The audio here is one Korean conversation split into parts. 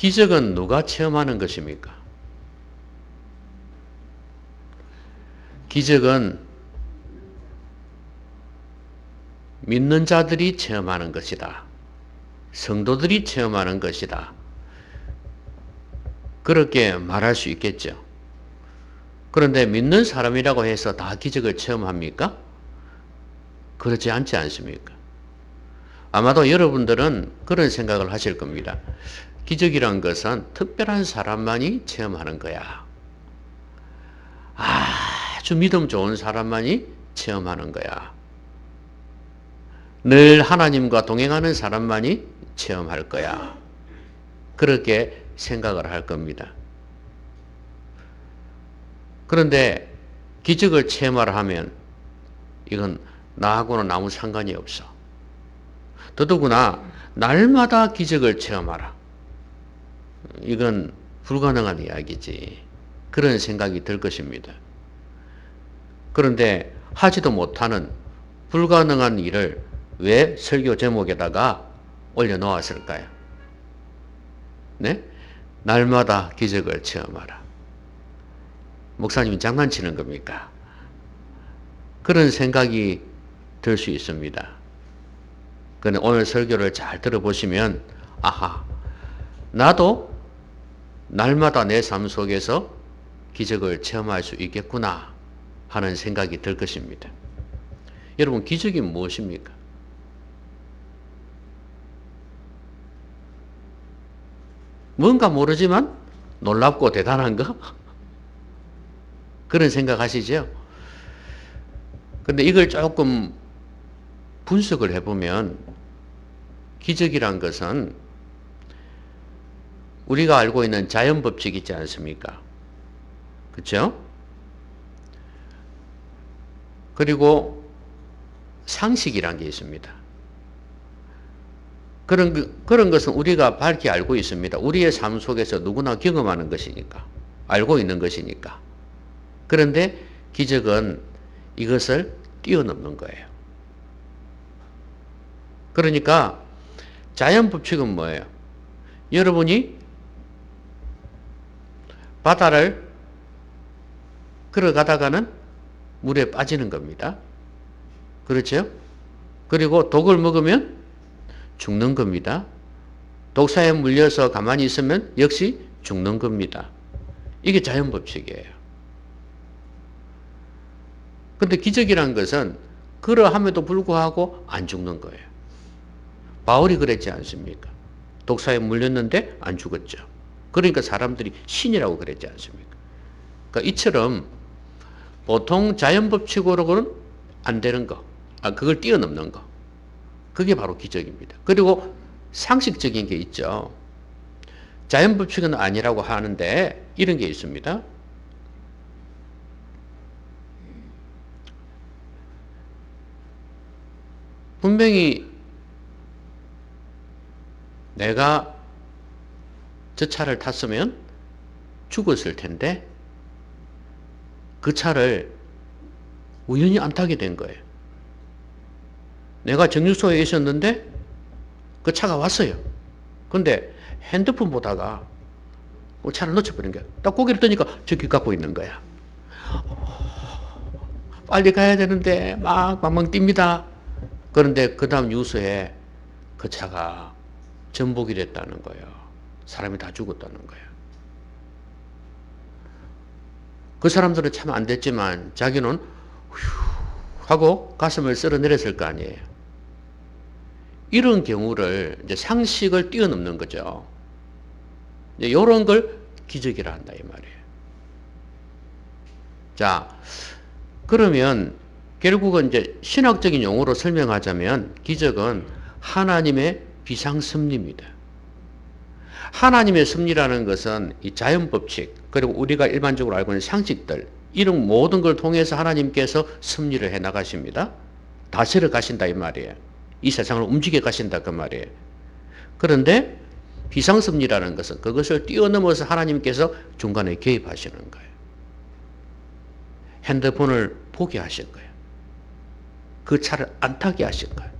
기적은 누가 체험하는 것입니까? 기적은 믿는 자들이 체험하는 것이다. 성도들이 체험하는 것이다. 그렇게 말할 수 있겠죠. 그런데 믿는 사람이라고 해서 다 기적을 체험합니까? 그렇지 않지 않습니까? 아마도 여러분들은 그런 생각을 하실 겁니다. 기적이란 것은 특별한 사람만이 체험하는 거야. 아주 믿음 좋은 사람만이 체험하는 거야. 늘 하나님과 동행하는 사람만이 체험할 거야. 그렇게 생각을 할 겁니다. 그런데 기적을 체험하라 하면 이건 나하고는 아무 상관이 없어. 더더구나 날마다 기적을 체험하라. 이건 불가능한 이야기지. 그런 생각이 들 것입니다. 그런데 하지도 못하는 불가능한 일을 왜 설교 제목에다가 올려놓았을까요? 네? 날마다 기적을 체험하라. 목사님이 장난치는 겁니까? 그런 생각이 들 수 있습니다. 그런데 오늘 설교를 잘 들어보시면 아하, 나도 날마다 내 삶 속에서 기적을 체험할 수 있겠구나 하는 생각이 들 것입니다. 여러분, 기적이 무엇입니까? 뭔가 모르지만 놀랍고 대단한 거? 그런 생각 하시죠? 근데 이걸 조금 분석을 해보면 기적이란 것은 우리가 알고 있는 자연 법칙 있지 않습니까? 그렇죠? 그리고 상식이란 게 있습니다. 그런 것은 우리가 밝히 알고 있습니다. 우리의 삶 속에서 누구나 경험하는 것이니까. 알고 있는 것이니까. 그런데 기적은 이것을 뛰어넘는 거예요. 그러니까 자연 법칙은 뭐예요? 여러분이 바다를 걸어가다가는 물에 빠지는 겁니다. 그렇죠? 그리고 독을 먹으면 죽는 겁니다. 독사에 물려서 가만히 있으면 역시 죽는 겁니다. 이게 자연 법칙이에요. 근데 기적이란 것은 그러함에도 불구하고 안 죽는 거예요. 바울이 그랬지 않습니까? 독사에 물렸는데 안 죽었죠. 그러니까 사람들이 신이라고 그랬지 않습니까? 그러니까 이처럼 보통 자연 법칙으로는 안 되는 거, 그걸 뛰어넘는 거. 그게 바로 기적입니다. 그리고 상식적인 게 있죠. 자연 법칙은 아니라고 하는데 이런 게 있습니다. 분명히 내가 저 차를 탔으면 죽었을 텐데 그 차를 우연히 안 타게 된 거예요. 내가 정류소에 있었는데 그 차가 왔어요. 근데 핸드폰 보다가 차를 놓쳐버린 거야. 딱 고개를 뜨니까 저기 갖고 있는 거야. 빨리 가야 되는데 막 방방 뜁니다. 그런데 그 다음 뉴스에 그 차가 전복이 됐다는 거예요. 사람이 다 죽었다는 거예요. 그 사람들은 참 안 됐지만 자기는 휴 하고 가슴을 쓸어내렸을 거 아니에요. 이런 경우를 이제 상식을 뛰어넘는 거죠. 이런 걸 기적이라 한다 이 말이에요. 자, 그러면 결국은 이제 신학적인 용어로 설명하자면 기적은 하나님의 비상섭리입니다. 하나님의 섭리라는 것은 이 자연 법칙, 그리고 우리가 일반적으로 알고 있는 상식들, 이런 모든 걸 통해서 하나님께서 섭리를 해 나가십니다. 다스려 가신다 이 말이에요. 이 세상을 움직여 가신다 그 말이에요. 그런데 비상섭리라는 것은 그것을 뛰어넘어서 하나님께서 중간에 개입하시는 거예요. 핸드폰을 보게 하신 거예요. 그 차를 안 타게 하신 거예요.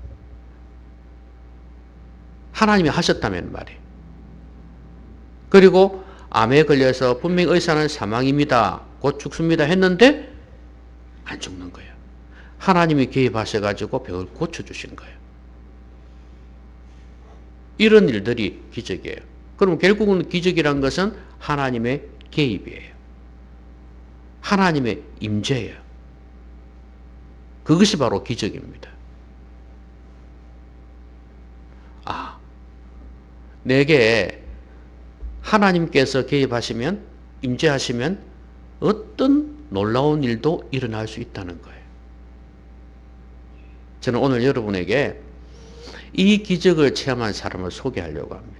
하나님이 하셨다면 말이에요. 그리고 암에 걸려서 분명히 의사는 사망입니다. 곧 죽습니다. 했는데 안 죽는 거예요. 하나님이 개입하셔가지고 병을 고쳐주신 거예요. 이런 일들이 기적이에요. 그럼 결국은 기적이란 것은 하나님의 개입이에요. 하나님의 임재예요. 그것이 바로 기적입니다. 내게 하나님께서 개입하시면, 임재하시면 어떤 놀라운 일도 일어날 수 있다는 거예요. 저는 오늘 여러분에게 이 기적을 체험한 사람을 소개하려고 합니다.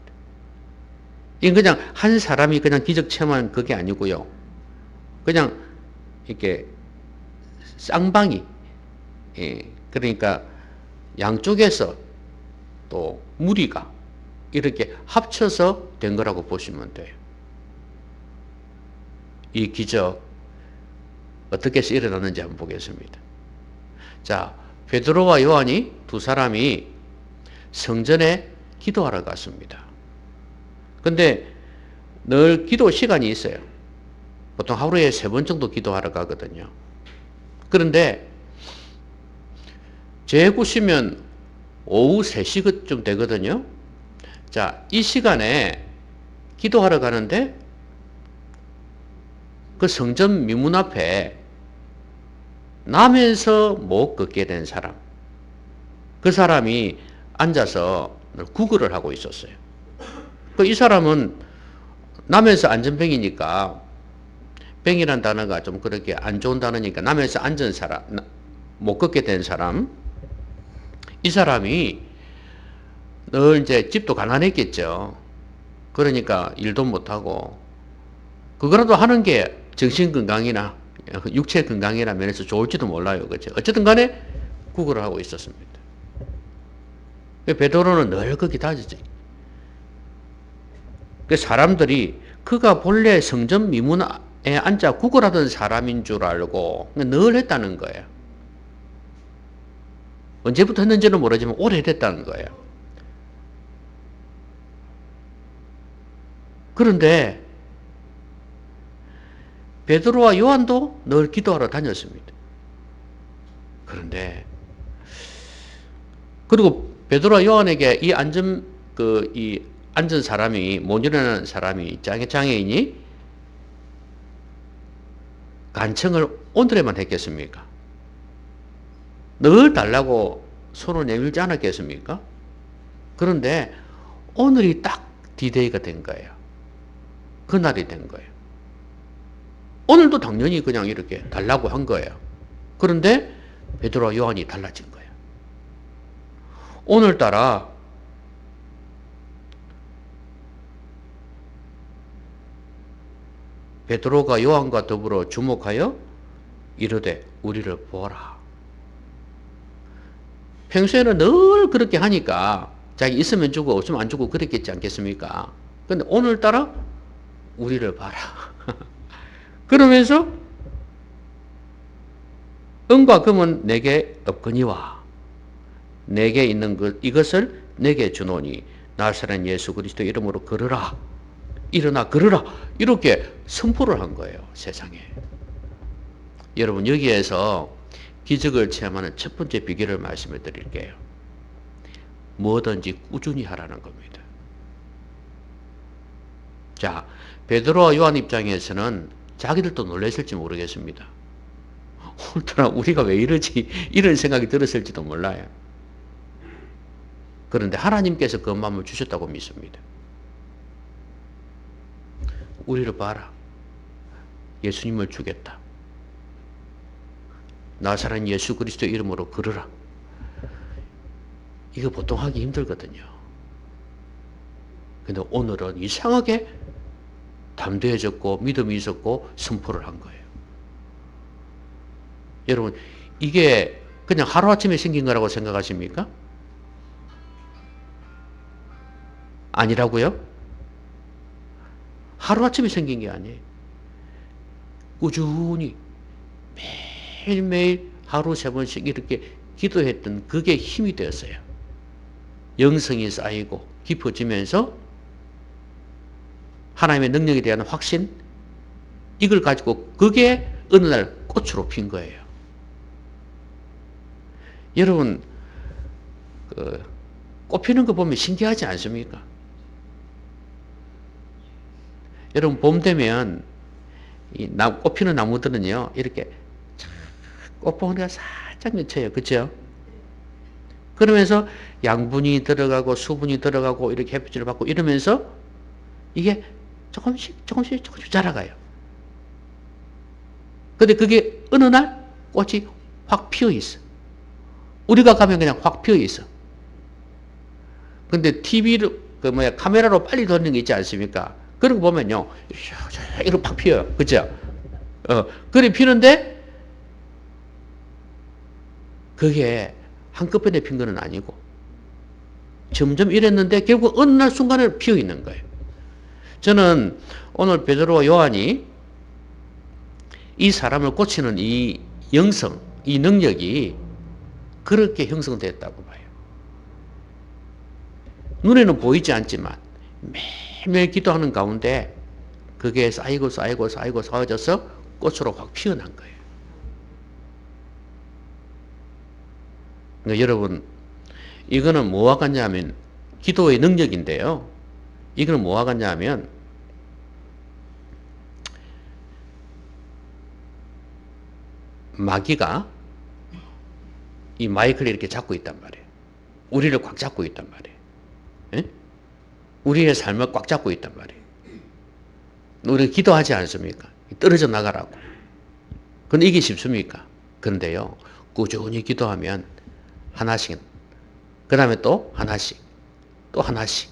이건 그냥 한 사람이 그냥 기적 체험한 그게 아니고요. 그냥 이렇게 쌍방이, 그러니까 양쪽에서 또 무리가 이렇게 합쳐서 된 거라고 보시면 돼요. 이 기적 어떻게 해서 일어났는지 한번 보겠습니다. 자, 베드로와 요한이 두 사람이 성전에 기도하러 갔습니다. 근데 늘 기도 시간이 있어요. 보통 하루에 3번 정도 기도하러 가거든요. 그런데 재구시면 오후 3시쯤 되거든요. 자, 이 시간에 기도하러 가는데 그 성전 미문 앞에 나면서 못 걷게 된 사람, 그 사람이 앉아서 구걸을 하고 있었어요. 이 사람은 나면서 안전병이니까, 병이란 단어가 좀 그렇게 안 좋은 단어니까 나면서 앉은 사람, 못 걷게 된 사람, 이 사람이 늘 이제 집도 가난했겠죠. 그러니까 일도 못하고, 그거라도 하는 게 정신건강이나 육체 건강이나 면에서 좋을지도 몰라요. 그죠? 어쨌든 간에 구걸을 하고 있었습니다. 베드로는 늘 거기 다녔지. 사람들이 그가 본래 성전 미문에 앉아 구걸하던 사람인 줄 알고 늘 했다는 거예요. 언제부터 했는지는 모르지만 오래됐다는 거예요. 그런데 베드로와 요한도 늘 기도하러 다녔습니다. 그리고 베드로와 요한에게 이 앉은 사람이, 못 일어나는 사람이, 장애인이 간청을 오늘에만 했겠습니까? 늘 달라고 손을 내밀지 않았겠습니까? 그런데 오늘이 딱 D-Day가 된 거예요. 그날이 된 거예요. 오늘도 당연히 그냥 이렇게 달라고 한 거예요. 그런데 베드로와 요한이 달라진 거예요. 오늘따라 베드로가 요한과 더불어 주목하여 이르되 우리를 보라. 평소에는 늘 그렇게 하니까 자기 있으면 주고 없으면 안 주고 그랬겠지 않겠습니까? 근데 오늘따라 우리를 봐라. 그러면서 은과 금은 내게 없거니와 내게 있는 이것을 내게 주노니 나사렛 예수 그리스도 이름으로 걸으라. 일어나 걸으라. 이렇게 선포를 한 거예요. 세상에. 여러분, 여기에서 기적을 체험하는 첫 번째 비결을 말씀해 드릴게요. 뭐든지 꾸준히 하라는 겁니다. 자, 베드로와 요한 입장에서는 자기들도 놀랐을지 모르겠습니다. 오늘따라 우리가 왜 이러지? 이런 생각이 들었을지도 몰라요. 그런데 하나님께서 그 마음을 주셨다고 믿습니다. 우리를 봐라. 예수님을 주겠다. 나사렛 예수 그리스도 이름으로 걸으라. 이거 보통 하기 힘들거든요. 근데 오늘은 이상하게 담대해졌고 믿음이 있었고 선포를 한 거예요. 여러분, 이게 그냥 하루아침에 생긴 거라고 생각하십니까? 아니라고요? 하루아침에 생긴 게 아니에요. 꾸준히 매일매일 하루 3번씩 이렇게 기도했던 그게 힘이 되었어요. 영성이 쌓이고 깊어지면서 하나님의 능력에 대한 확신, 이걸 가지고 그게 어느 날 꽃으로 핀 거예요. 여러분, 꽃 피는 거 보면 신기하지 않습니까? 여러분, 봄 되면 꽃 피는 나무들은요, 이렇게 꽃봉오리가 살짝 맺혀요. 그죠? 그러면서 양분이 들어가고 수분이 들어가고 이렇게 햇빛을 받고 이러면서 이게 조금씩 자라가요. 근데 그게 어느 날 꽃이 확 피어 있어. 우리가 가면 그냥 확 피어 있어. 근데 TV로, 카메라로 빨리 돌리는 게 있지 않습니까? 그런 거 보면요, 이렇게 팍 피어요. 그죠? 그래 피는데, 그게 한꺼번에 핀 건 아니고, 점점 이랬는데, 결국 어느 날 순간에 피어 있는 거예요. 저는 오늘 베드로와 요한이 이 사람을 고치는 이 영성, 이 능력이 그렇게 형성됐다고 봐요. 눈에는 보이지 않지만 매일매일 기도하는 가운데 그게 쌓여져서 꽃으로 확 피어난 거예요. 그러니까 여러분, 이거는 뭐와 같냐면 기도의 능력인데요. 이거는 뭐와 같냐면 마귀가 이 마이크를 이렇게 잡고 있단 말이에요. 우리를 꽉 잡고 있단 말이에요. 예? 우리의 삶을 꽉 잡고 있단 말이에요. 우리 기도하지 않습니까? 떨어져 나가라고. 근데 이게 쉽습니까? 그런데요, 꾸준히 기도하면 하나씩, 그 다음에 또 하나씩, 또 하나씩.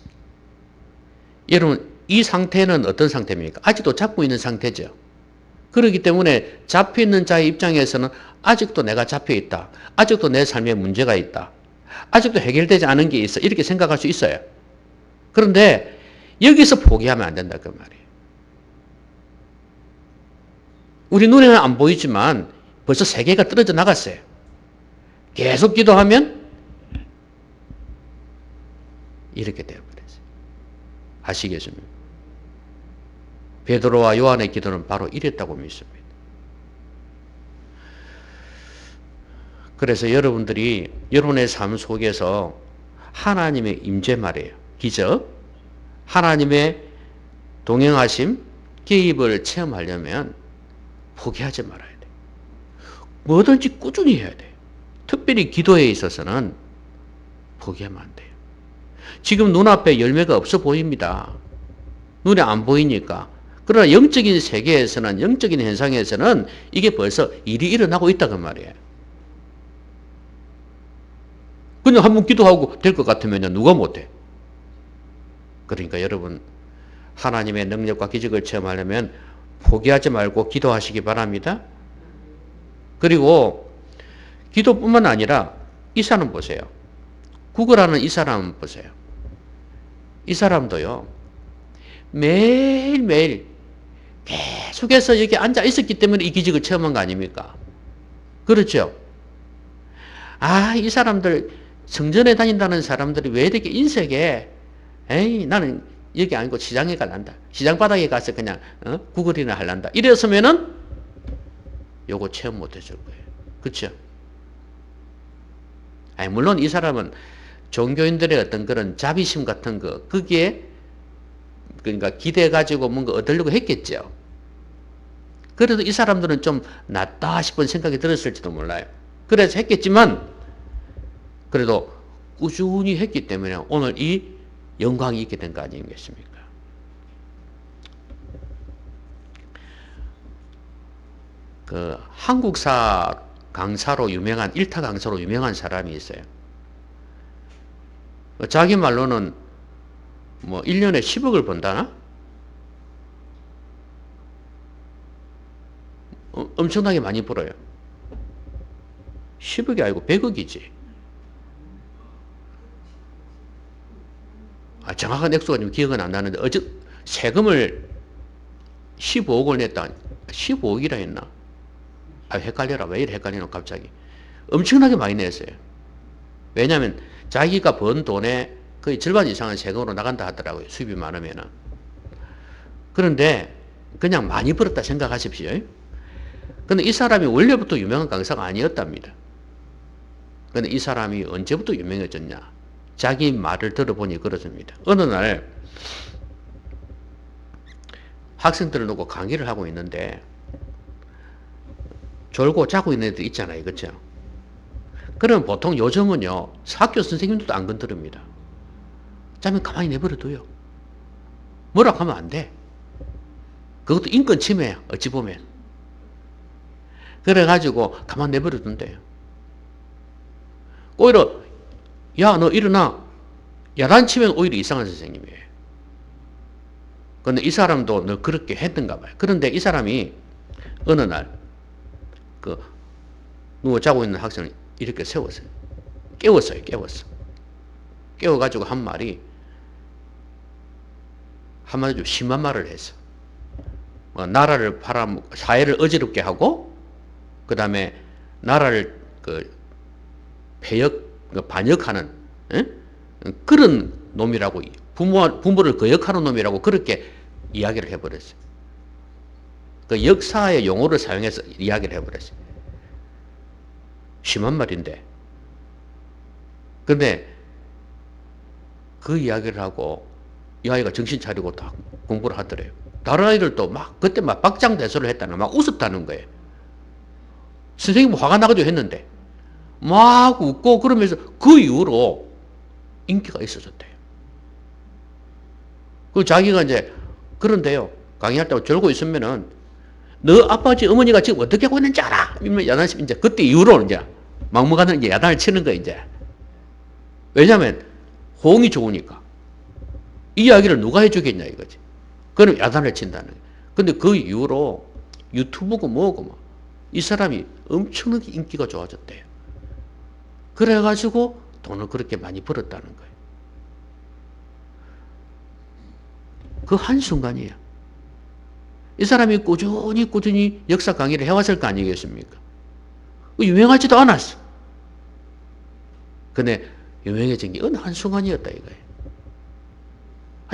여러분, 이 상태는 어떤 상태입니까? 아직도 잡고 있는 상태죠. 그렇기 때문에 잡혀있는 자의 입장에서는 아직도 내가 잡혀있다. 아직도 내 삶에 문제가 있다. 아직도 해결되지 않은 게 있어. 이렇게 생각할 수 있어요. 그런데 여기서 포기하면 안 된다 그 말이에요. 우리 눈에는 안 보이지만 벌써 세계가 떨어져 나갔어요. 계속 기도하면 이렇게 되어버렸어요. 아시겠습니까? 베드로와 요한의 기도는 바로 이랬다고 믿습니다. 그래서 여러분들이 여러분의 삶 속에서 하나님의 임재 말이에요. 기적, 하나님의 동행하심, 개입을 체험하려면 포기하지 말아야 돼요. 뭐든지 꾸준히 해야 돼요. 특별히 기도에 있어서는 포기하면 안 돼요. 지금 눈앞에 열매가 없어 보입니다. 눈에 안 보이니까. 그러나 영적인 세계에서는, 영적인 현상에서는 이게 벌써 일이 일어나고 있다 그 말이에요. 그냥 한번 기도하고 될 것 같으면 누가 못해? 그러니까 여러분, 하나님의 능력과 기적을 체험하려면 포기하지 말고 기도하시기 바랍니다. 그리고 기도뿐만 아니라 이 사람 보세요. 구걸하는 이 사람 보세요. 이 사람도요, 매일매일 계속해서 여기 앉아 있었기 때문에 이 기적을 체험한 거 아닙니까? 그렇죠? 이 사람들, 성전에 다닌다는 사람들이 왜 이렇게 인색에, 나는 여기 아니고 시장에 갈란다. 시장 바닥에 가서 그냥, 구걸이나 할란다. 이랬으면은, 요거 체험 못 해줄 거예요. 그쵸? 물론 이 사람은 종교인들의 어떤 그런 자비심 같은 거, 거기에, 그러니까 기대가지고 뭔가 얻으려고 했겠죠. 그래도 이 사람들은 좀 낫다 싶은 생각이 들었을지도 몰라요. 그래서 했겠지만, 그래도 꾸준히 했기 때문에 오늘 이 영광이 있게 된 거 아니겠습니까? 그 한국사 강사로 유명한, 일타 강사로 유명한 사람이 있어요. 자기 말로는 뭐 1년에 10억을 번다나? 엄청나게 많이 벌어요. 10억이 아니고 100억이지. 정확한 액수가 좀 기억은 안 나는데, 세금을 15억을 냈다. 15억이라 했나? 헷갈려라. 왜 이래 헷갈리노, 갑자기. 엄청나게 많이 냈어요. 왜냐하면 자기가 번 돈의 거의 절반 이상은 세금으로 나간다 하더라고요. 수입이 많으면은. 그런데 그냥 많이 벌었다 생각하십시오. 근데 이 사람이 원래부터 유명한 강사가 아니었답니다. 근데 이 사람이 언제부터 유명해졌냐? 자기 말을 들어보니 그렇습니다. 어느 날 학생들을 놓고 강의를 하고 있는데 졸고 자고 있는 애들 있잖아요. 그렇죠? 그럼 보통 요즘은요, 학교 선생님들도 안 건드립니다. 자면 가만히 내버려둬요. 뭐라고 하면 안 돼. 그것도 인권 침해야, 어찌 보면. 그래가지고 가만 내버려둔대요. 오히려, 야, 너 일어나. 야단치면 오히려 이상한 선생님이에요. 근데 이 사람도 늘 그렇게 했던가 봐요. 그런데 이 사람이 어느 날, 누워 자고 있는 학생을 이렇게 세웠어요. 깨웠어요. 깨워가지고 한 말이, 한마디로 좀 심한 말을 했어. 나라를 사회를 어지럽게 하고, 그 다음에 나라를 반역하는, 에? 그런 놈이라고, 부모를 거역하는 놈이라고 그렇게 이야기를 해버렸어요. 그 역사의 용어를 사용해서 이야기를 해버렸어요. 심한 말인데. 근데 그 이야기를 하고 이 아이가 정신 차리고 다 공부를 하더래요. 다른 아이들도 그때 박장대소를 했다는, 막 웃었다는 거예요. 선생님은 화가 나가지고 했는데, 막 웃고 그러면서 그 이후로 인기가 있어졌대요. 그 자기가 이제, 그런데요, 강의할 때 졸고 있으면은, 너 아버지, 어머니가 지금 어떻게 하고 있는지 알아? 이러면 야단을, 이제 그때 이후로 이제 막무가내 이제 야단을 치는 거예요, 이제. 왜냐면, 호응이 좋으니까. 이 이야기를 누가 해주겠냐, 이거지. 그럼 야단을 친다는 거예요. 근데 그 이후로 유튜브고 뭐고 이 사람이 엄청나게 인기가 좋아졌대요. 그래가지고 돈을 그렇게 많이 벌었다는 거예요. 그 한순간이에요. 이 사람이 꾸준히 역사 강의를 해왔을 거 아니겠습니까? 유명하지도 않았어. 근데 유명해진 게 어느 한순간이었다 이거예요.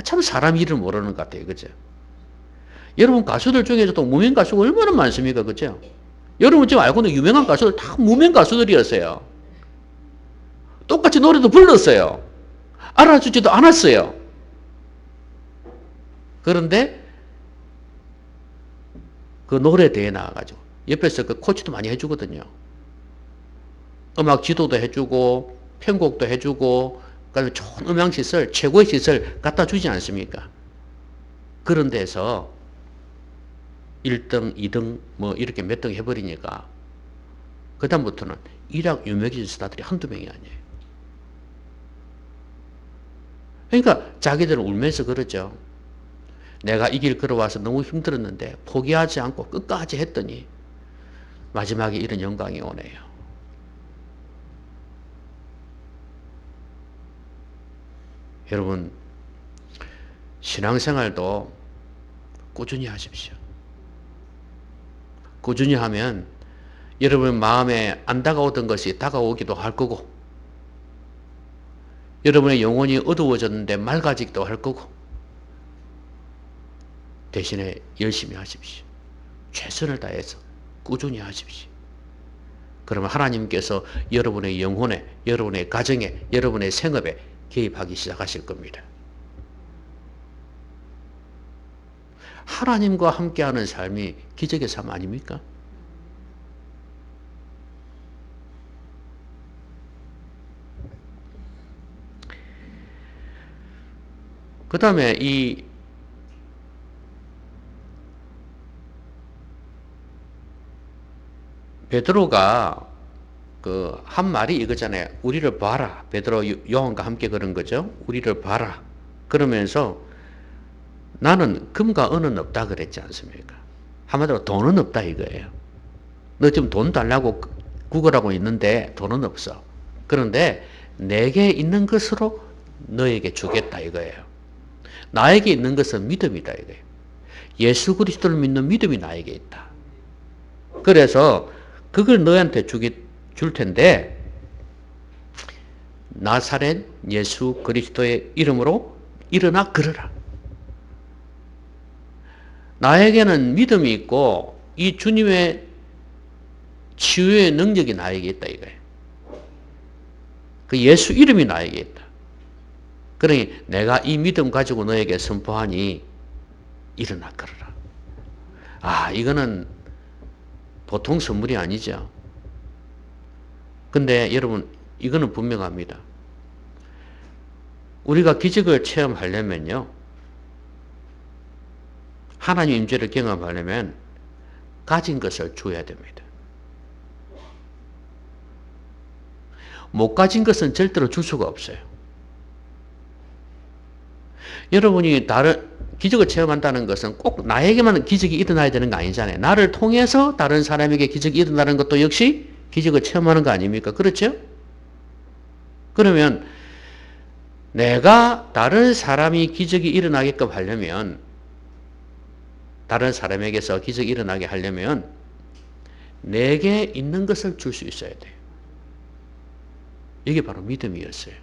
참 사람 일을 모르는 것 같아요. 그죠? 여러분 가수들 중에서도 무명 가수가 얼마나 많습니까? 그죠? 여러분 지금 알고 있는 유명한 가수들 다 무명 가수들이었어요. 똑같이 노래도 불렀어요. 알아주지도 않았어요. 그런데 그 노래대회에 나와가지고 옆에서 그 코치도 많이 해주거든요. 음악 지도도 해주고 편곡도 해주고 그다음에 좋은 음향시설, 최고의 시설 갖다 주지 않습니까? 그런 데서 1등, 2등 뭐 이렇게 몇 등 해버리니까 그 다음부터는 일약 유명해진 스타들이 한두 명이 아니에요. 그러니까 자기들은 울면서 그러죠. 내가 이 길 걸어와서 너무 힘들었는데 포기하지 않고 끝까지 했더니 마지막에 이런 영광이 오네요. 여러분 신앙생활도 꾸준히 하십시오. 꾸준히 하면 여러분 마음에 안 다가오던 것이 다가오기도 할 거고 여러분의 영혼이 어두워졌는데 맑아지기도 할 거고 대신에 열심히 하십시오. 최선을 다해서 꾸준히 하십시오. 그러면 하나님께서 여러분의 영혼에, 여러분의 가정에, 여러분의 생업에 개입하기 시작하실 겁니다. 하나님과 함께하는 삶이 기적의 삶 아닙니까? 그 다음에 이 베드로가 그 한 말이 이거잖아요. 우리를 봐라. 베드로 요한과 함께 그런 거죠. 우리를 봐라. 그러면서 나는 금과 은은 없다 그랬지 않습니까? 한마디로 돈은 없다 이거예요. 너 지금 돈 달라고 구걸하고 있는데 돈은 없어. 그런데 내게 있는 것으로 너에게 주겠다 이거예요. 나에게 있는 것은 믿음이다 이거예요. 예수 그리스도를 믿는 믿음이 나에게 있다. 그래서 그걸 너한테 줄 텐데 나사렛 예수 그리스도의 이름으로 일어나 걸어라. 나에게는 믿음이 있고 이 주님의 치유의 능력이 나에게 있다 이거예요. 그 예수 이름이 나에게 있다. 그러니 내가 이 믿음 가지고 너에게 선포하니 일어나 걸어라. 아, 이거는 보통 선물이 아니죠. 근데 여러분, 이거는 분명합니다. 우리가 기적을 체험하려면요, 하나님 임재를 경험하려면 가진 것을 줘야 됩니다. 못 가진 것은 절대로 줄 수가 없어요. 여러분이 다른 기적을 체험한다는 것은 꼭 나에게만 기적이 일어나야 되는 거 아니잖아요. 나를 통해서 다른 사람에게 기적이 일어나는 것도 역시 기적을 체험하는 거 아닙니까? 그렇죠? 그러면 내가 다른 사람이 기적이 일어나게끔 하려면, 다른 사람에게서 기적이 일어나게 하려면 내게 있는 것을 줄 수 있어야 돼요. 이게 바로 믿음이었어요.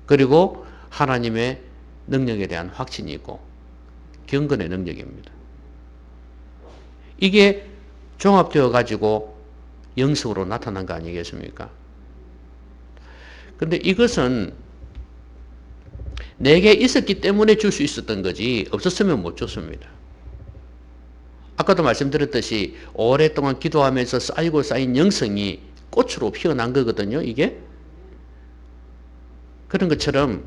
그리고 하나님의 능력에 대한 확신이고 경건의 능력입니다. 이게 종합되어 가지고 영성으로 나타난 거 아니겠습니까? 그런데 이것은 내게 있었기 때문에 줄 수 있었던 거지 없었으면 못 줬습니다. 아까도 말씀드렸듯이 오랫동안 기도하면서 쌓이고 쌓인 영성이 꽃으로 피어난 거거든요. 이게 그런 것처럼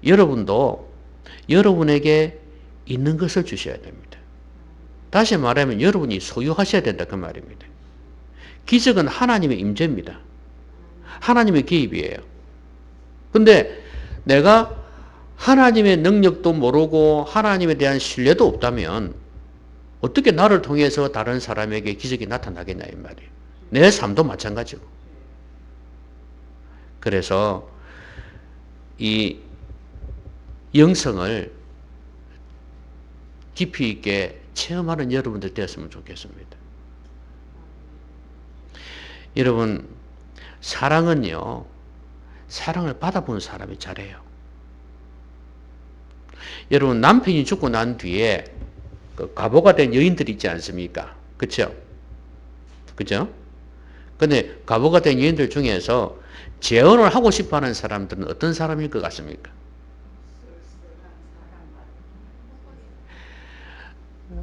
여러분도 여러분에게 있는 것을 주셔야 됩니다. 다시 말하면 여러분이 소유하셔야 된다 그 말입니다. 기적은 하나님의 임재입니다. 하나님의 개입이에요. 근데 내가 하나님의 능력도 모르고 하나님에 대한 신뢰도 없다면 어떻게 나를 통해서 다른 사람에게 기적이 나타나겠냐 이 말이에요. 내 삶도 마찬가지고. 그래서 이 영성을 깊이 있게 체험하는 여러분들 되었으면 좋겠습니다. 여러분, 사랑은요, 사랑을 받아본 사람이 잘해요. 여러분, 남편이 죽고 난 뒤에 그 가보가 된 여인들이 있지 않습니까? 그쵸? 그죠? 근데 가보가 된 여인들 중에서 재혼을 하고 싶어 하는 사람들은 어떤 사람일 것 같습니까?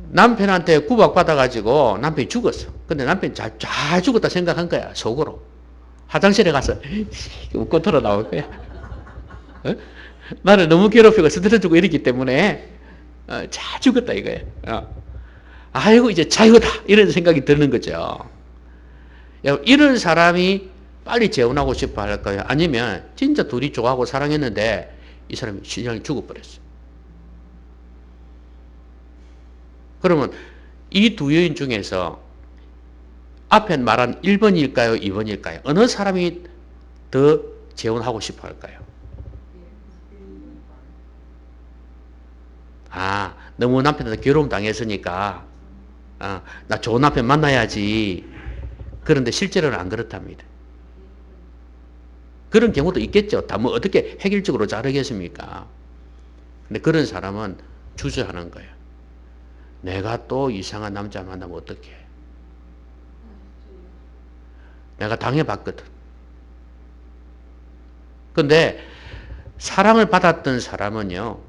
남편한테 구박받아가지고 남편이 죽었어. 근데 남편이 잘 죽었다 생각한 거야, 속으로. 화장실에 가서 웃고 돌아 나올 거야. 어? 나를 너무 괴롭히고 스트레스 주고 이러기 때문에 잘 죽었다 이거야. 아이고 이제 자유다 이런 생각이 드는 거죠. 이런 사람이 빨리 재혼하고 싶어 할까요? 아니면 진짜 둘이 좋아하고 사랑했는데 이 사람이 신랑이 죽어버렸어. 그러면 이 두 여인 중에서 앞에 말한 1번일까요? 2번일까요? 어느 사람이 더 재혼하고 싶어 할까요? 아, 너무 남편한테 괴로움 당했으니까 나 좋은 남편 만나야지. 그런데 실제로는 안 그렇답니다. 그런 경우도 있겠죠. 다 뭐 어떻게 획일적으로 자르겠습니까? 근데 그런 사람은 주저하는 거예요. 내가 또 이상한 남자 만나면 어떡해? 내가 당해봤거든. 근데 사랑을 받았던 사람은요,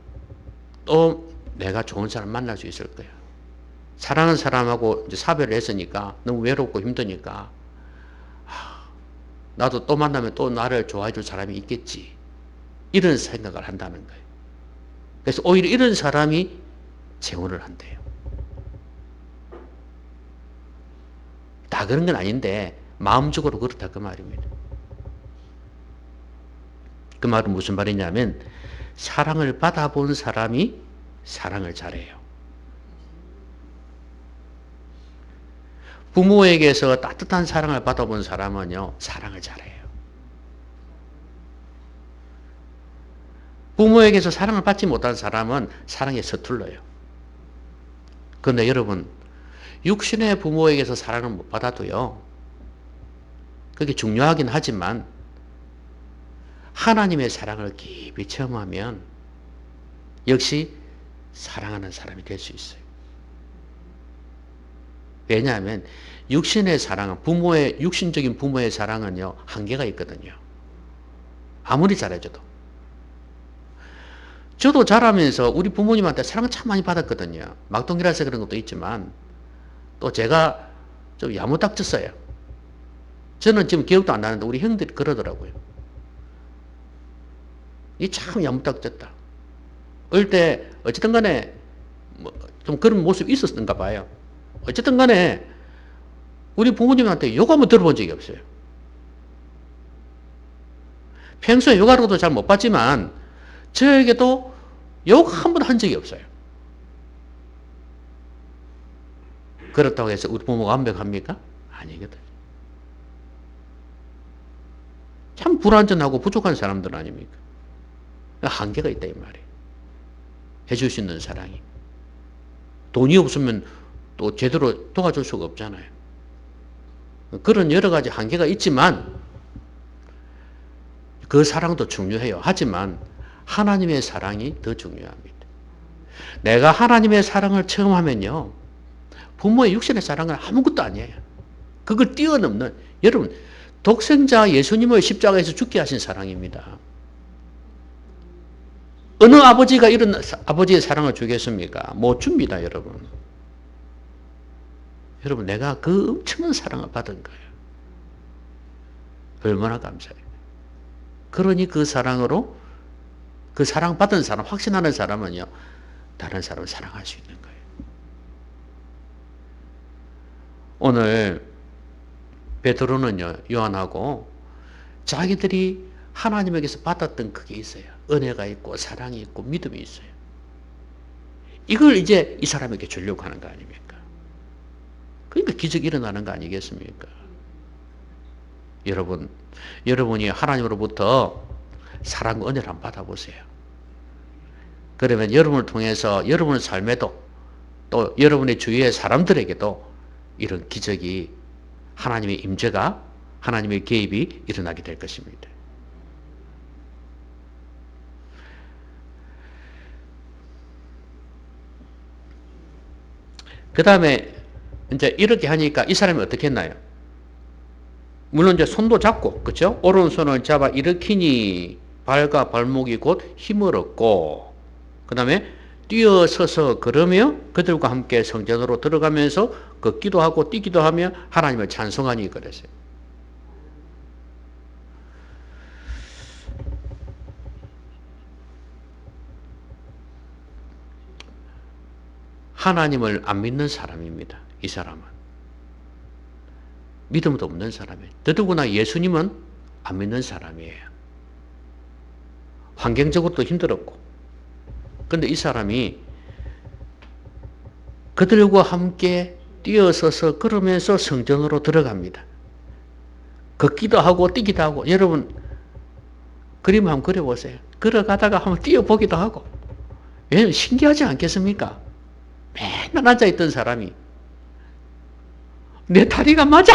또 내가 좋은 사람 만날 수 있을 거야. 사랑하는 사람하고 이제 사별을 했으니까 너무 외롭고 힘드니까 나도 또 만나면 또 나를 좋아해 줄 사람이 있겠지. 이런 생각을 한다는 거예요. 그래서 오히려 이런 사람이 재혼을 한대요. 다 그런 건 아닌데 마음적으로 그렇다 그 말입니다. 그 말은 무슨 말이냐면 사랑을 받아본 사람이 사랑을 잘해요. 부모에게서 따뜻한 사랑을 받아본 사람은요, 사랑을 잘해요. 부모에게서 사랑을 받지 못한 사람은 사랑에 서툴러요. 그런데 여러분, 육신의 부모에게서 사랑을 못 받아도요, 그게 중요하긴 하지만 하나님의 사랑을 깊이 체험하면 역시 사랑하는 사람이 될 수 있어요. 왜냐하면 육신의 사랑은 육신적인 부모의 사랑은요, 한계가 있거든요. 아무리 잘해줘도. 저도 자라면서 우리 부모님한테 사랑을 참 많이 받았거든요. 막동이라서 그런 것도 있지만, 또 제가 좀 야무딱졌어요. 저는 지금 기억도 안 나는데 우리 형들이 그러더라고요. 이 참 야무딱졌다. 어릴 때 어쨌든 간에 좀 그런 모습이 있었던가 봐요. 어쨌든 간에 우리 부모님한테 욕 한번 들어본 적이 없어요. 평소에 욕하고도 잘 못 봤지만 저에게도 욕 한 번 한 적이 없어요. 그렇다고 해서 우리 부모가 완벽합니까? 아니거든요. 참 불완전하고 부족한 사람들 아닙니까? 한계가 있다 이 말이에요. 해줄 수 있는 사랑이. 돈이 없으면 또 제대로 도와줄 수가 없잖아요. 그런 여러 가지 한계가 있지만 그 사랑도 중요해요. 하지만 하나님의 사랑이 더 중요합니다. 내가 하나님의 사랑을 체험하면요, 부모의 육신의 사랑은 아무것도 아니에요. 그걸 뛰어넘는, 여러분, 독생자 예수님을 십자가에서 죽게 하신 사랑입니다. 어느 아버지가 이런 아버지의 사랑을 주겠습니까? 못 줍니다, 여러분. 여러분, 내가 그 엄청난 사랑을 받은 거예요. 얼마나 감사해요. 그러니 그 사랑으로, 그 사랑받은 사람, 확신하는 사람은요, 다른 사람을 사랑할 수 있는 거예요. 오늘 베드로는요, 요한하고 자기들이 하나님에게서 받았던 그게 있어요. 은혜가 있고 사랑이 있고 믿음이 있어요. 이걸 이제 이 사람에게 주려고 하는 거 아닙니까? 그러니까 기적이 일어나는 거 아니겠습니까? 여러분이 하나님으로부터 사랑과 은혜를 한번 받아보세요. 그러면 여러분을 통해서 여러분의 삶에도 또 여러분의 주위의 사람들에게도 이런 기적이, 하나님의 임재가, 하나님의 개입이 일어나게 될 것입니다. 그 다음에 이제 이렇게 하니까 이 사람이 어떻게 했나요? 물론 이제 손도 잡고, 그렇죠? 오른손을 잡아 일으키니 발과 발목이 곧 힘을 얻고, 그 다음에 뛰어서서 걸으며 그들과 함께 성전으로 들어가면서 걷기도 하고 뛰기도 하며 하나님을 찬송하니 그랬어요. 하나님을 안 믿는 사람입니다. 이 사람은. 믿음도 없는 사람이에요. 더더구나 예수님은 안 믿는 사람이에요. 환경적으로도 힘들었고. 그런데 이 사람이 그들과 함께 뛰어서서 걸으면서 성전으로 들어갑니다. 걷기도 하고 뛰기도 하고. 여러분 그림 한번 그려보세요. 걸어가다가 한번 뛰어보기도 하고. 왜냐면 신기하지 않겠습니까? 맨날 앉아있던 사람이 내 다리가 맞아!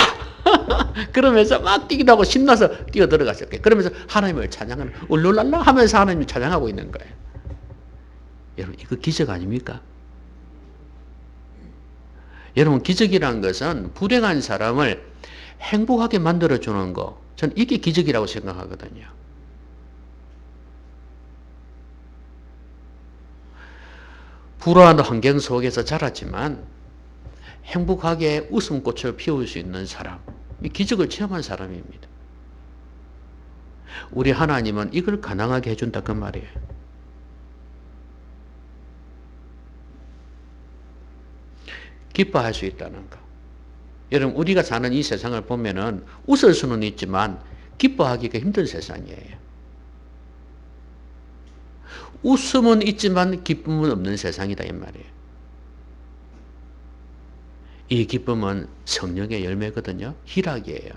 그러면서 막 뛰기도 하고 신나서 뛰어 들어갔었게. 그러면서 하나님을 찬양하는, 울룰랄라 하면서 하나님을 찬양하고 있는 거예요. 여러분, 이거 기적 아닙니까? 여러분, 기적이라는 것은 불행한 사람을 행복하게 만들어주는 거, 저는 이게 기적이라고 생각하거든요. 불우한 환경 속에서 자랐지만 행복하게 웃음꽃을 피울 수 있는 사람, 이 기적을 체험한 사람입니다. 우리 하나님은 이걸 가능하게 해준다 그 말이에요. 기뻐할 수 있다는 거. 여러분, 우리가 사는 이 세상을 보면은 웃을 수는 있지만 기뻐하기가 힘든 세상이에요. 웃음은 있지만 기쁨은 없는 세상이다 이 말이에요. 이 기쁨은 성령의 열매거든요. 희락이에요.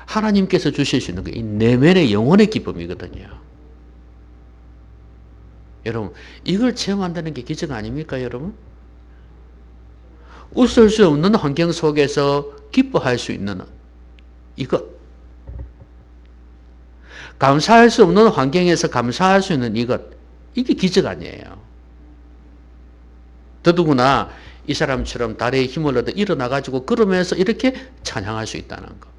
하나님께서 주실 수 있는 게 이 내면의 영혼의 기쁨이거든요. 여러분, 이걸 체험한다는 게 기적 아닙니까, 여러분? 웃을 수 없는 환경 속에서 기뻐할 수 있는 이것. 감사할 수 없는 환경에서 감사할 수 있는 이것. 이게 기적 아니에요. 더더구나 이 사람처럼 달의 힘을 얻어 일어나가지고 그러면서 이렇게 찬양할 수 있다는 거.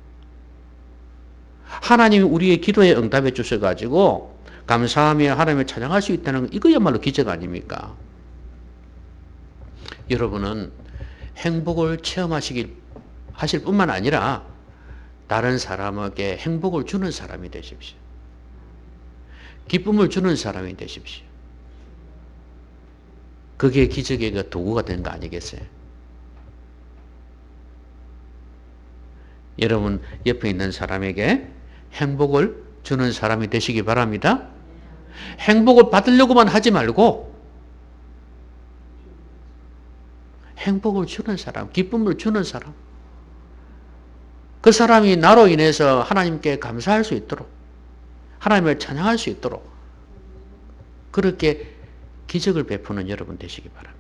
하나님이 우리의 기도에 응답해 주셔가지고 감사하며 하나님을 찬양할 수 있다는 거, 이거야말로 기적 아닙니까? 여러분은 행복을 하실 뿐만 아니라 다른 사람에게 행복을 주는 사람이 되십시오. 기쁨을 주는 사람이 되십시오. 그게 기적의 그 도구가 된 거 아니겠어요? 여러분 옆에 있는 사람에게 행복을 주는 사람이 되시기 바랍니다. 행복을 받으려고만 하지 말고 행복을 주는 사람, 기쁨을 주는 사람, 그 사람이 나로 인해서 하나님께 감사할 수 있도록, 하나님을 찬양할 수 있도록 그렇게 기적을 베푸는 여러분 되시기 바랍니다.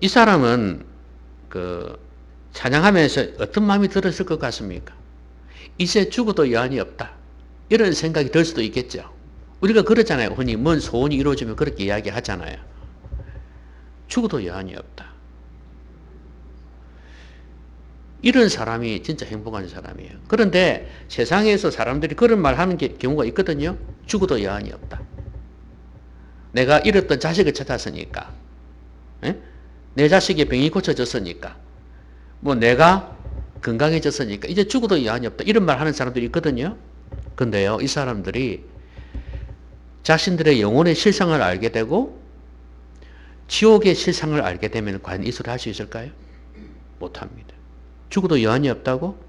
이 사람은 찬양하면서 어떤 마음이 들었을 것 같습니까? 이제 죽어도 여한이 없다, 이런 생각이 들 수도 있겠죠. 우리가 그러잖아요. 흔히 뭔 소원이 이루어지면 그렇게 이야기하잖아요. 죽어도 여한이 없다. 이런 사람이 진짜 행복한 사람이에요. 그런데 세상에서 사람들이 그런 말 하는 경우가 있거든요. 죽어도 여한이 없다. 내가 잃었던 자식을 찾았으니까, 내 자식의 병이 고쳐졌으니까, 뭐 내가 건강해졌으니까 이제 죽어도 여한이 없다, 이런 말 하는 사람들이 있거든요. 근데요, 이 사람들이 자신들의 영혼의 실상을 알게 되고 지옥의 실상을 알게 되면 과연 이 소리 할 수 있을까요? 못합니다. 죽어도 여한이 없다고?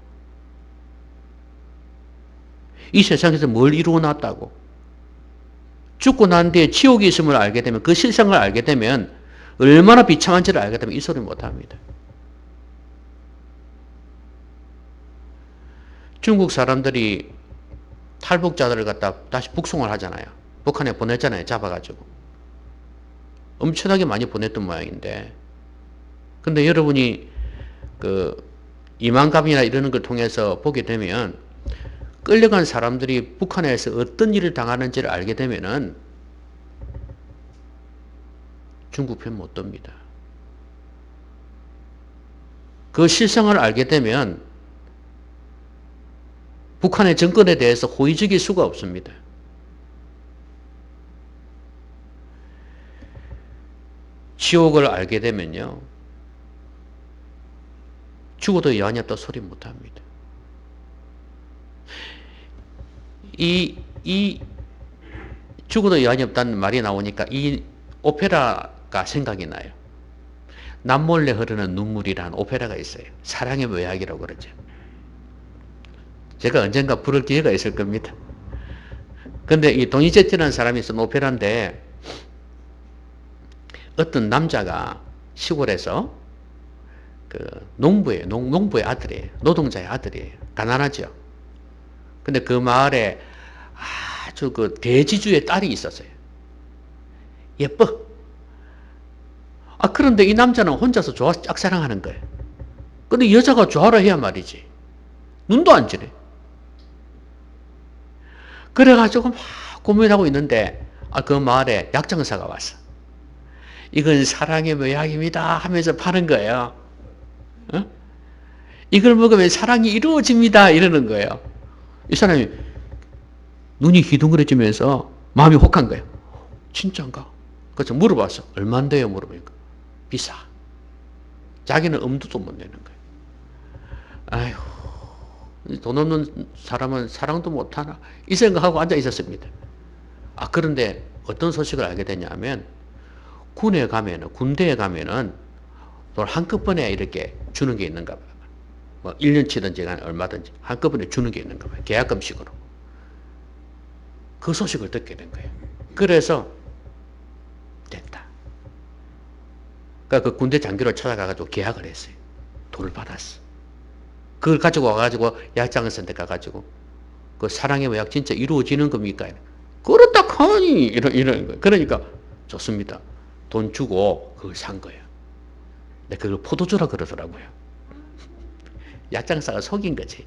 이 세상에서 뭘 이루어 놨다고? 죽고 난 뒤에 지옥이 있음을 알게 되면, 그 실상을 알게 되면, 얼마나 비참한지를 알게 되면 이 소리 못합니다. 중국 사람들이 탈북자들을 갖다 다시 북송을 하잖아요. 북한에 보냈잖아요. 잡아가지고. 엄청나게 많이 보냈던 모양인데, 근데 여러분이 이만감이나 이러는 걸 통해서 보게 되면, 끌려간 사람들이 북한에서 어떤 일을 당하는지를 알게 되면은 중국 편 못 듭니다. 그 실상을 알게 되면 북한의 정권에 대해서 호의적일 수가 없습니다. 지옥을 알게 되면요, 죽어도 여한이 없다 소리 못합니다. 이 죽어도 여한이 없다는 말이 나오니까 이 오페라가 생각이 나요. 남몰래 흐르는 눈물이라는 오페라가 있어요. 사랑의 묘약이라고 그러죠. 제가 언젠가 부를 기회가 있을 겁니다. 근데 이 도니제티라는 사람이 쓴 오페라인데, 어떤 남자가 시골에서 농부의 아들이에요. 노동자의 아들이에요. 가난하죠. 근데 그 마을에 아주 대지주의 딸이 있었어요. 예뻐. 그런데 이 남자는 혼자서 좋아서 짝사랑하는 거예요. 근데 여자가 좋아라 해야 말이지. 눈도 안 지래. 그래가지고 막 고민하고 있는데, 그 마을에 약장사가 왔어. 이건 사랑의 묘약입니다 하면서 파는 거예요. 이걸 먹으면 사랑이 이루어집니다 이러는 거예요. 이 사람이 눈이 희둥그레지면서 마음이 혹한 거예요. 진짜인가? 그래서 물어봤어. 얼마인데요? 물어보니까 비싸. 자기는 엄두도 못 내는 거예요. 아휴, 돈 없는 사람은 사랑도 못하나, 이 생각하고 앉아 있었습니다. 그런데 어떤 소식을 알게 되냐면, 군대에 가면은 돈 한꺼번에 이렇게 주는 게 있는가 봐요. 뭐 1년치든지 얼마든지 한꺼번에 주는 게 있는가 봐요. 계약금식으로. 그 소식을 듣게 된 거예요. 그래서 됐다. 그러니까 그 군대 장교를 찾아가가지고 계약을 했어요. 돈을 받았어. 그걸 가지고 와가지고 약장을 선택 가가지고, 그 사랑의 묘약 진짜 이루어지는 겁니까? 그렇다 하니 이런 거예요. 그러니까 좋습니다. 돈 주고 그걸 산 거예요. 근데 그걸 포도주라 그러더라고요. 약장사가 속인 거지.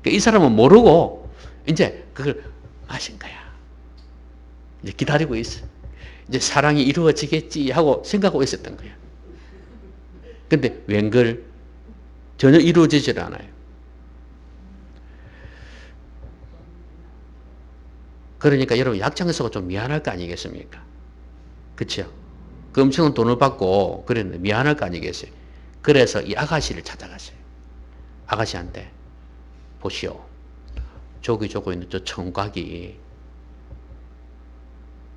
그러니까 이 사람은 모르고 이제 그걸 마신 거야. 이제 기다리고 있어. 이제 사랑이 이루어지겠지 하고 생각하고 있었던 거야. 근데 웬걸 전혀 이루어지질 않아요. 그러니까 여러분 약장사가 좀 미안할 거 아니겠습니까? 그렇죠? 그 엄청난 돈을 받고 그랬는데 미안할 거 아니겠어요? 그래서 이 아가씨를 찾아갔어요. 아가씨한테 보시오. 저기 조고 있는 저 청각이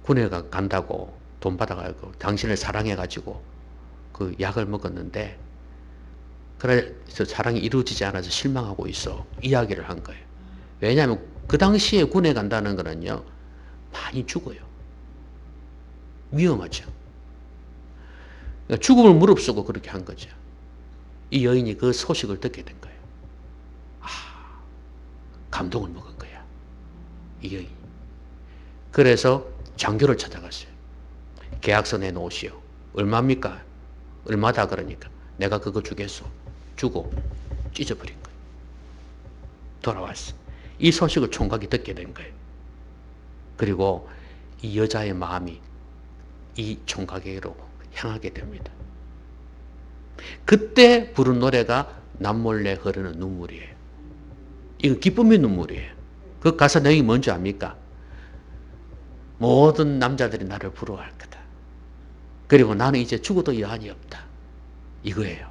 군에 간다고 돈 받아가지고 당신을 사랑해가지고 그 약을 먹었는데 그래서 사랑이 이루어지지 않아서 실망하고 있어. 이야기를 한 거예요. 왜냐하면 그 당시에 군에 간다는 거는요 많이 죽어요. 위험하죠. 그러니까 죽음을 무릅쓰고 그렇게 한 거죠. 이 여인이 그 소식을 듣게 된 거예요. 아, 감동을 먹은 거야. 이 여인이. 그래서 장교를 찾아갔어요. 계약서 내놓으시오. 얼마입니까? 얼마다 그러니까. 내가 그거 주겠소. 주고 찢어버린 거예요. 돌아왔어. 이 소식을 총각이 듣게 된 거예요. 그리고 이 여자의 마음이 이 총각에게로 향하게 됩니다. 그때 부른 노래가 남몰래 흐르는 눈물이에요. 이건 기쁨의 눈물이에요. 그 가사 내용이 뭔지 압니까? 모든 남자들이 나를 부러워할 거다. 그리고 나는 이제 죽어도 여한이 없다. 이거예요.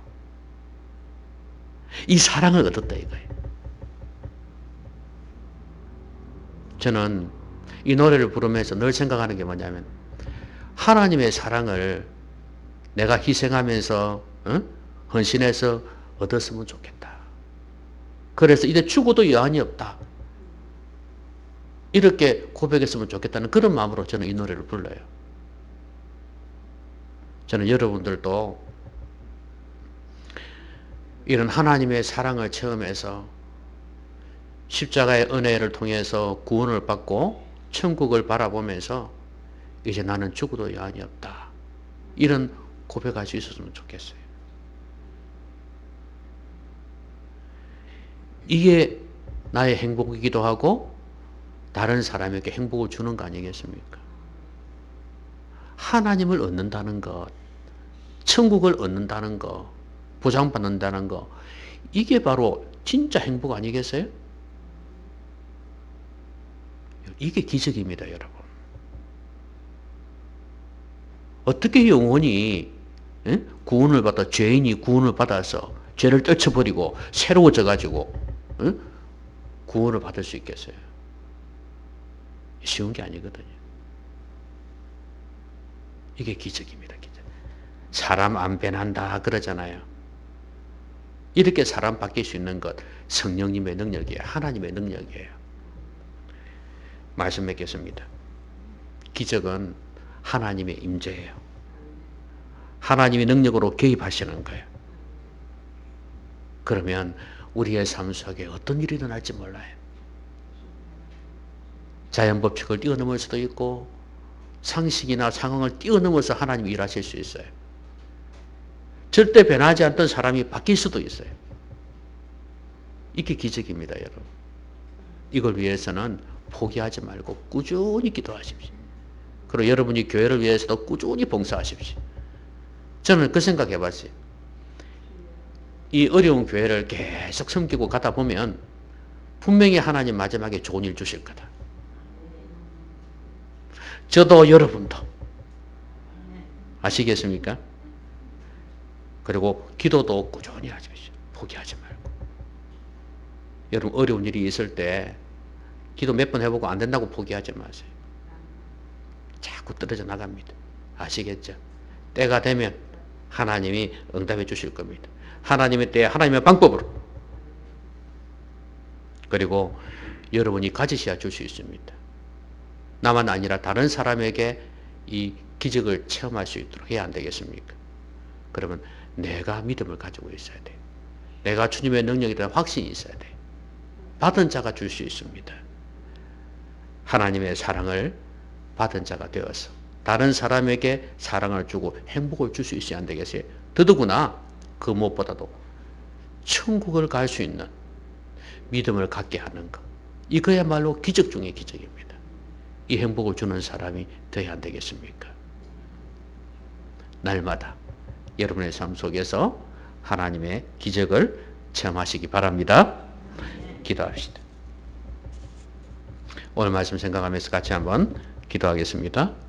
이 사랑을 얻었다 이거예요. 저는 이 노래를 부르면서 늘 생각하는 게 뭐냐면 하나님의 사랑을 내가 희생하면서 헌신해서 얻었으면 좋겠다. 그래서 이제 죽어도 여한이 없다. 이렇게 고백했으면 좋겠다는 그런 마음으로 저는 이 노래를 불러요. 저는 여러분들도 이런 하나님의 사랑을 체험해서 십자가의 은혜를 통해서 구원을 받고 천국을 바라보면서 이제 나는 죽어도 여한이 없다. 이런 고백할 수 있었으면 좋겠어요. 이게 나의 행복이기도 하고 다른 사람에게 행복을 주는 거 아니겠습니까? 하나님을 얻는다는 것, 천국을 얻는다는 것, 보장받는다는 것, 이게 바로 진짜 행복 아니겠어요? 이게 기적입니다, 여러분. 어떻게 영혼이 구원을 받아 죄인이 구원을 받아서 죄를 떨쳐버리고 새로워져 가지고 구원을 받을 수 있겠어요? 쉬운 게 아니거든요. 이게 기적입니다. 기적. 사람 안 변한다 그러잖아요. 이렇게 사람 바뀔 수 있는 것 성령님의 능력이에요. 하나님의 능력이에요. 말씀 맺겠습니다. 기적은 하나님의 임재예요. 하나님의 능력으로 개입하시는 거예요. 그러면 우리의 삶 속에 어떤 일이 일어날지 몰라요. 자연법칙을 뛰어넘을 수도 있고 상식이나 상황을 뛰어넘어서 하나님이 일하실 수 있어요. 절대 변하지 않던 사람이 바뀔 수도 있어요. 이게 기적입니다, 여러분. 이걸 위해서는 포기하지 말고 꾸준히 기도하십시오. 그리고 여러분이 교회를 위해서도 꾸준히 봉사하십시오. 저는 그 생각 해봤어요. 이 어려운 교회를 계속 섬기고 가다 보면 분명히 하나님 마지막에 좋은 일 주실 거다. 저도 여러분도 아시겠습니까? 그리고 기도도 꾸준히 하십시오. 포기하지 말고. 여러분 어려운 일이 있을 때 기도 몇 번 해보고 안 된다고 포기하지 마세요. 자꾸 떨어져 나갑니다. 아시겠죠? 때가 되면 하나님이 응답해 주실 겁니다. 하나님의 때 하나님의 방법으로. 그리고 여러분이 가지셔야 줄 수 있습니다. 나만 아니라 다른 사람에게 이 기적을 체험할 수 있도록 해야 안 되겠습니까? 그러면 내가 믿음을 가지고 있어야 돼요. 내가 주님의 능력에 대한 확신이 있어야 돼요. 받은 자가 줄 수 있습니다. 하나님의 사랑을 받은 자가 되어서 다른 사람에게 사랑을 주고 행복을 줄 수 있어야 안 되겠어요? 더더구나 그 무엇보다도 천국을 갈 수 있는 믿음을 갖게 하는 것. 이거야말로 기적 중의 기적입니다. 이 행복을 주는 사람이 되어야 안 되겠습니까? 날마다 여러분의 삶 속에서 하나님의 기적을 체험하시기 바랍니다. 기도합시다. 오늘 말씀 생각하면서 같이 한번 기도하겠습니다.